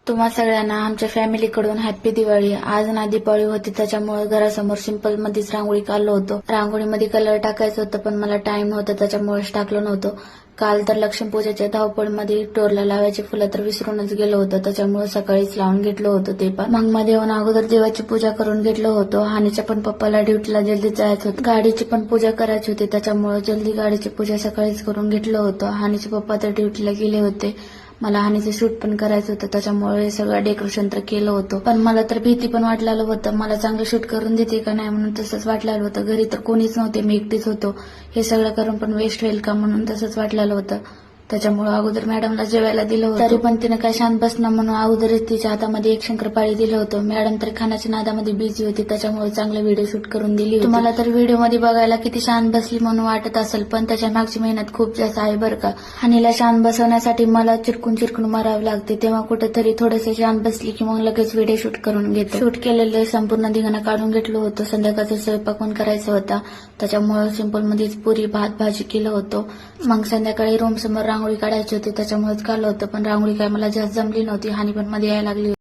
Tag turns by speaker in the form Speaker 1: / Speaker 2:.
Speaker 1: तुम्हा सगळ्यांना आमच्या फॅमिलीकडून हॅपी दिवाळी. आज ना दीपावली होती, त्याच्यामुळे घरासमोर सिंपल मध्येच रांगोळी काढलो होतो. रांगोळीमध्ये कलर टाकायचं होतं पण मला टाइम नव्हता, त्याच्यामुळेच टाकलो नव्हतं. काल तर लक्ष्मीपूजेच्या धावपळीमध्ये टोरला लावायची फुलं तर विसरूनच गेलो होतं, त्याच्यामुळे सकाळीच लावून घेतलं होतं ते पण. मग मध्ये येऊन अगोदर देवाची पूजा करून घेतलं होतं. हानीच्या पण पप्पाला ड्युटीला जल्दी जायचं होतं, गाडीची पण पूजा करायची होती, त्याच्यामुळे जल्दी गाडीची पूजा सकाळीच करून घेतलं होतं. हानीचे पप्पा तर ड्युटीला गेले होते. मला हानीचं शूट पण करायचं होतं, त्याच्यामुळे सगळं डेकोरेशन तर केलं होतं. पण मला तर भीती पण वाटलेलं होतं, मला चांगलं शूट करून देते का नाही म्हणून तसंच वाटलेलं होतं. घरी तर कोणीच नव्हते, मी एकटीच होतो. हे सगळं करून पण वेस्ट होईल का म्हणून तसंच वाटलेलं होतं. त्याच्यामुळे अगोदर मॅडमला जेवायला दिलं होतं, तरी पण तिने काय शांत बसणं म्हणून अगोदरच तिच्या हातामध्ये एक शंकरपाळी दिलं होतं. मॅडम तर खाण्याच्या नादामध्ये बिझी होती, त्याच्यामुळे चांगलं व्हिडिओ शूट करून दिली होती. तुम्हाला तर व्हिडिओ मध्ये बघायला किती शांत बसली म्हणून वाटत असेल, पण त्याच्या मागची मेहनत खूप जास्त आहे बरं का. हानीला शांत बसवण्यासाठी मला चिरकून चिरकून मारावं लागते, तेव्हा कुठेतरी थोडंसं शांत बसली की मग लगेच व्हिडिओ शूट करून घेते. शूट केलेलं संपूर्ण धिंगाणा काढून घेतलं होतं. संध्याकाळचं स्वयंपाक पण करायचा होता, त्याच्यामुळे सिंपल मध्येच पुरी भात भाजी केलं होतं. मग संध्याकाळी रूम समोर रांगोळी काढायची होती, त्याच्यामुळेच काढलं होतं. पण रांगोळी काय मला जास्त जमली नव्हती, हानी पण मध्ये यायला लागली.